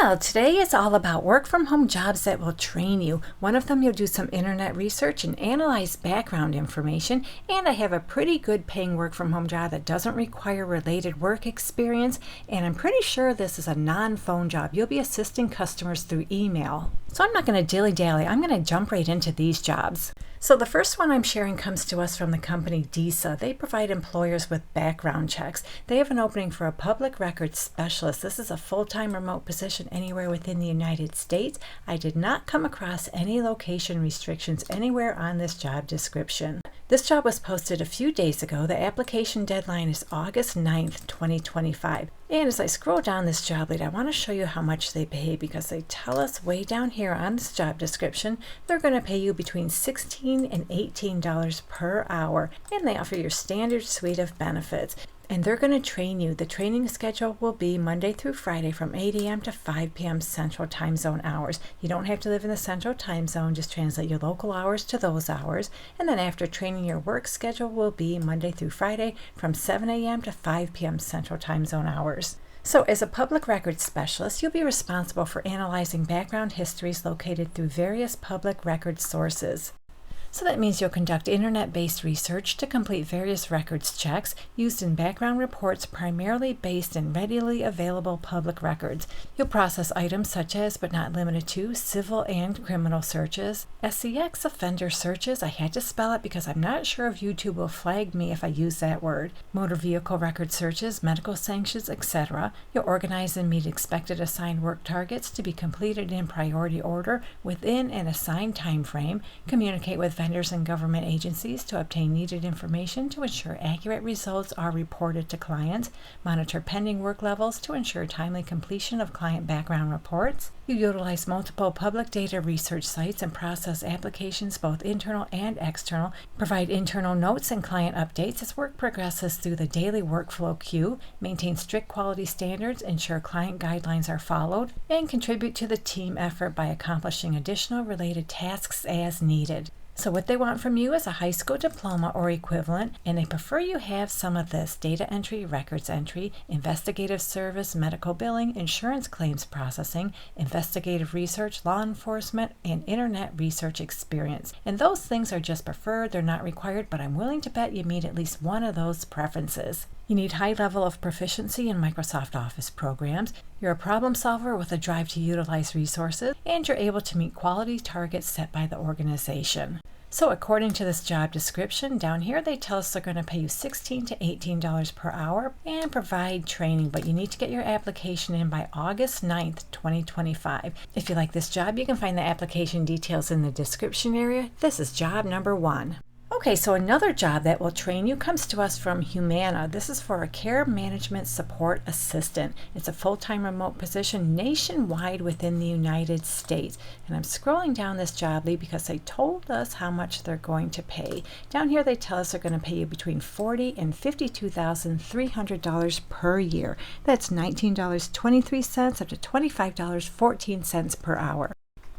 Well, today is all about work from home jobs that will train you. One of them, you'll do some internet research and analyze background information. And I have a pretty good paying work from home job that doesn't require related work experience. And I'm pretty sure this is a non-phone job. You'll be assisting customers through email. So I'm not going to dilly-dally. I'm going to jump right into these jobs. So the first one I'm sharing comes to us from the company DISA. They provide employers with background checks. They have an opening for a public records specialist. This is a full-time remote position anywhere within the United States. I did not come across any location restrictions anywhere on this job description. This job was posted a few days ago. The application deadline is August 9th, 2025. And as I scroll down this job lead, I want to show you how much they pay because they tell us way down here on this job description, they're going to pay you between $16 and $18 per hour. And they offer your standard suite of benefits. And they're going to train you. The training schedule will be Monday through Friday from 8 a.m. to 5 p.m. Central Time Zone hours. You don't have to live in the Central Time Zone. Just translate your local hours to those hours. And then after training, your work schedule will be Monday through Friday from 7 a.m. to 5 p.m. Central Time Zone hours. So as a public records specialist, you'll be responsible for analyzing background histories located through various public records sources. So that means you'll conduct internet-based research to complete various records checks used in background reports primarily based in readily available public records. You'll process items such as, but not limited to, civil and criminal searches, SEX offender searches, I had to spell it because I'm not sure if YouTube will flag me if I use that word, motor vehicle record searches, medical sanctions, etc. You'll organize and meet expected assigned work targets to be completed in priority order within an assigned time frame, communicate with vendors and government agencies to obtain needed information to ensure accurate results are reported to clients, monitor pending work levels to ensure timely completion of client background reports. You utilize multiple public data research sites and process applications both internal and external, provide internal notes and client updates as work progresses through the daily workflow queue, maintain strict quality standards, ensure client guidelines are followed, and contribute to the team effort by accomplishing additional related tasks as needed. So what they want from you is a high school diploma or equivalent, and they prefer you have some of this: data entry, records entry, investigative service, medical billing, insurance claims processing, investigative research, law enforcement, and internet research experience. And those things are just preferred, they're not required, but I'm willing to bet you meet at least one of those preferences. You need high level of proficiency in Microsoft Office programs, you're a problem solver with a drive to utilize resources, and you're able to meet quality targets set by the organization. So according to this job description down here, they tell us they're going to pay you $16 to $18 per hour and provide training, but you need to get your application in by August 9th, 2025. If you like this job, you can find the application details in the description area. This is job number 1. Okay, so another job that will train you comes to us from Humana. This is for a care management support assistant. It's a full-time remote position nationwide within the United States. And I'm scrolling down this job lead because they told us how much they're going to pay. Down here they tell us they're going to pay you between $40,000 and $52,300 per year. That's $19.23 up to $25.14 per hour.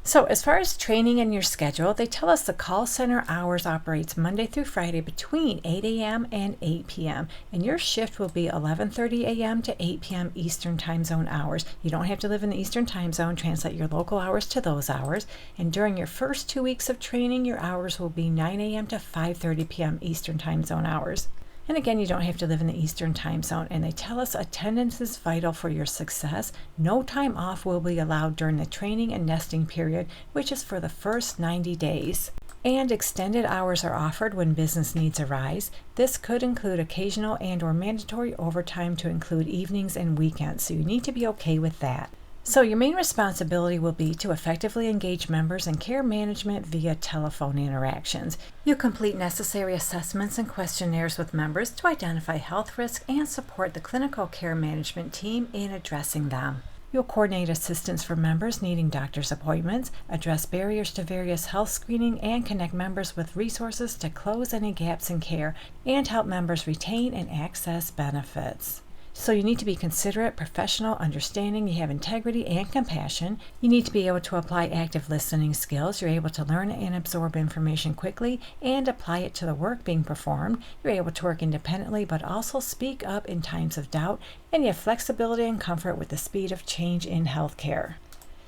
So as far as training and your schedule, they tell us the call center hours operates Monday through Friday between 8 a.m. and 8 p.m. And your shift will be 11:30 a.m. to 8 p.m. Eastern Time Zone hours. You don't have to live in the Eastern Time Zone. Translate your local hours to those hours. And during your first 2 weeks of training, your hours will be 9 a.m. to 5:30 p.m. Eastern Time Zone hours. And again, you don't have to live in the Eastern Time Zone. And they tell us attendance is vital for your success. No time off will be allowed during the training and nesting period, which is for the first 90 days. And extended hours are offered when business needs arise. This could include occasional and/or mandatory overtime to include evenings and weekends, so you need to be okay with that. So your main responsibility will be to effectively engage members in care management via telephone interactions. You complete necessary assessments and questionnaires with members to identify health risks and support the clinical care management team in addressing them. You'll coordinate assistance for members needing doctor's appointments, address barriers to various health screening, and connect members with resources to close any gaps in care and help members retain and access benefits. So you need to be considerate, professional, understanding, you have integrity and compassion. You need to be able to apply active listening skills. You're able to learn and absorb information quickly and apply it to the work being performed. You're able to work independently but also speak up in times of doubt, and you have flexibility and comfort with the speed of change in healthcare.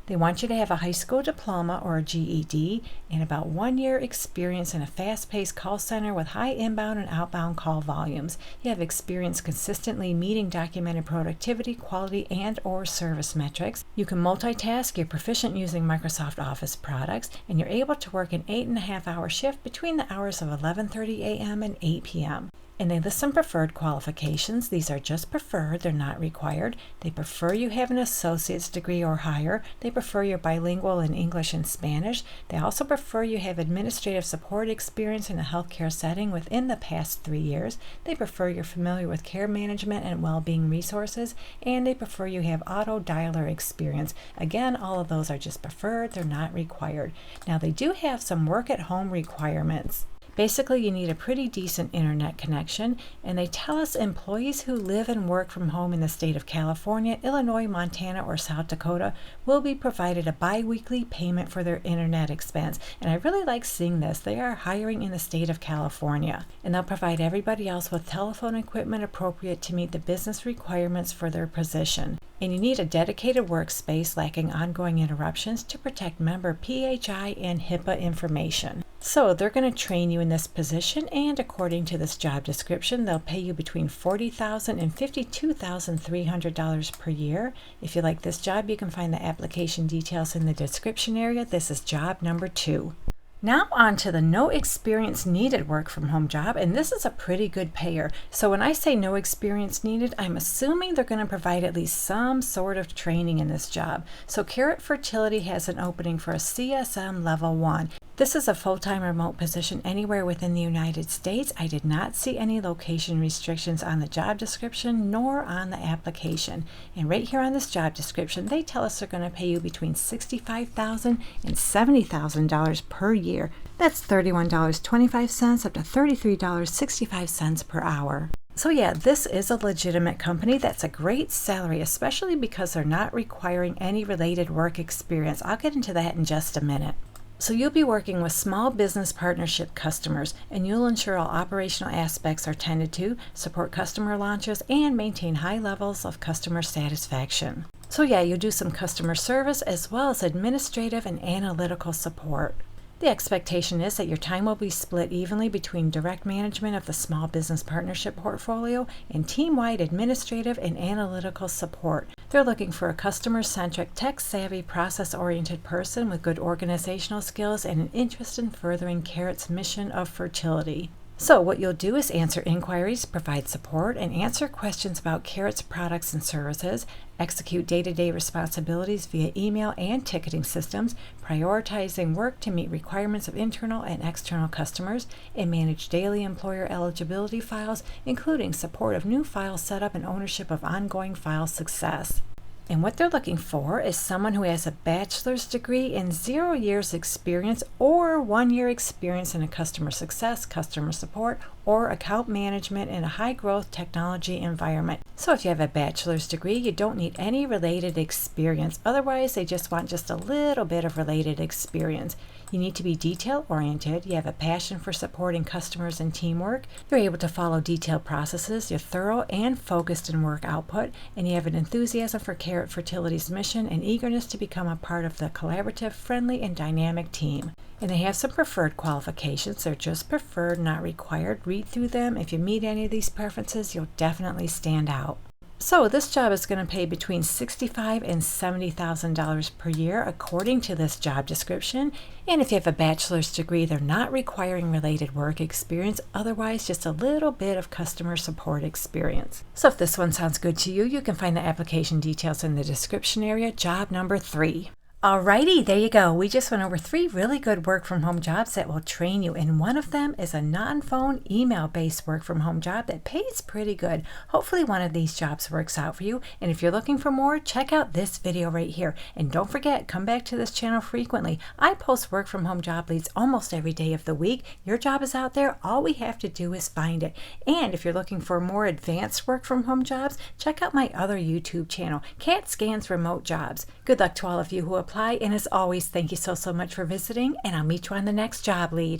They want you to have a high school diploma or a GED and about 1 year experience in a fast-paced call center with high inbound and outbound call volumes. You have experience consistently meeting documented productivity, quality, and or service metrics. You can multitask, you're proficient using Microsoft Office products, and you're able to work an 8.5-hour shift between the hours of 11:30 a.m. and 8 p.m. And they list some preferred qualifications. These are just preferred, they're not required. They prefer you have an associate's degree or higher. They prefer you're bilingual in English and Spanish. They also prefer you have administrative support experience in a healthcare setting within the past 3 years. They prefer you're familiar with care management and well-being resources. And they prefer you have auto dialer experience. Again, all of those are just preferred, they're not required. Now they do have some work at home requirements. Basically, you need a pretty decent internet connection, and they tell us employees who live and work from home in the state of California, Illinois, Montana, or South Dakota will be provided a bi-weekly payment for their internet expense. And I really like seeing this. They are hiring in the state of California, and they'll provide everybody else with telephone equipment appropriate to meet the business requirements for their position. And you need a dedicated workspace lacking ongoing interruptions to protect member PHI and HIPAA information. So they're going to train you in this position, and according to this job description, they'll pay you between $40,000 and $52,300 per year. If you like this job, you can find the application details in the description area. This is job number 2. Now on to the no experience needed work from home job, and this is a pretty good payer. So when I say no experience needed, I'm assuming they're going to provide at least some sort of training in this job. So Carrot Fertility has an opening for a CSM level 1. This is a full-time remote position anywhere within the United States. I did not see any location restrictions on the job description nor on the application. And right here on this job description, they tell us they're going to pay you between $65,000 and $70,000 per year. That's $31.25 up to $33.65 per hour. So yeah, this is a legitimate company. That's a great salary, especially because they're not requiring any related work experience. I'll get into that in just a minute. So you'll be working with small business partnership customers, and you'll ensure all operational aspects are tended to, support customer launches, and maintain high levels of customer satisfaction. So yeah, you'll do some customer service as well as administrative and analytical support. The expectation is that your time will be split evenly between direct management of the small business partnership portfolio and team-wide administrative and analytical support. They're looking for a customer-centric, tech-savvy, process-oriented person with good organizational skills and an interest in furthering Carrot's mission of fertility. So what you'll do is answer inquiries, provide support, and answer questions about Carrot's products and services, execute day-to-day responsibilities via email and ticketing systems, prioritizing work to meet requirements of internal and external customers, and manage daily employer eligibility files, including support of new file setup and ownership of ongoing file success. And what they're looking for is someone who has a bachelor's degree and 0 years experience or 1 year experience in a customer success, customer support, or account management in a high-growth technology environment. So if you have a bachelor's degree, you don't need any related experience. Otherwise, they just want just a little bit of related experience. You need to be detail-oriented. You have a passion for supporting customers and teamwork. You're able to follow detailed processes. You're thorough and focused in work output. And you have an enthusiasm for Carrot Fertility's mission and eagerness to become a part of the collaborative, friendly, and dynamic team. And they have some preferred qualifications. They're just preferred, not required. Read through them. If you meet any of these preferences, you'll definitely stand out. So this job is going to pay between $65,000 and $70,000 per year according to this job description. And if you have a bachelor's degree, they're not requiring related work experience, otherwise just a little bit of customer support experience. So if this one sounds good to you, you can find the application details in the description area. Job number 3. Alrighty, there you go. We just went over 3 really good work from home jobs that will train you, and one of them is a non-phone email-based work from home job that pays pretty good. Hopefully one of these jobs works out for you, and if you're looking for more, check out this video right here. And don't forget, come back to this channel frequently. I post work from home job leads almost every day of the week. Your job is out there. All we have to do is find it. And if you're looking for more advanced work from home jobs, check out my other YouTube channel, Cat Scans Remote Jobs. Good luck to all of you who apply, and as always, thank you so much for visiting, and I'll meet you on the next job lead.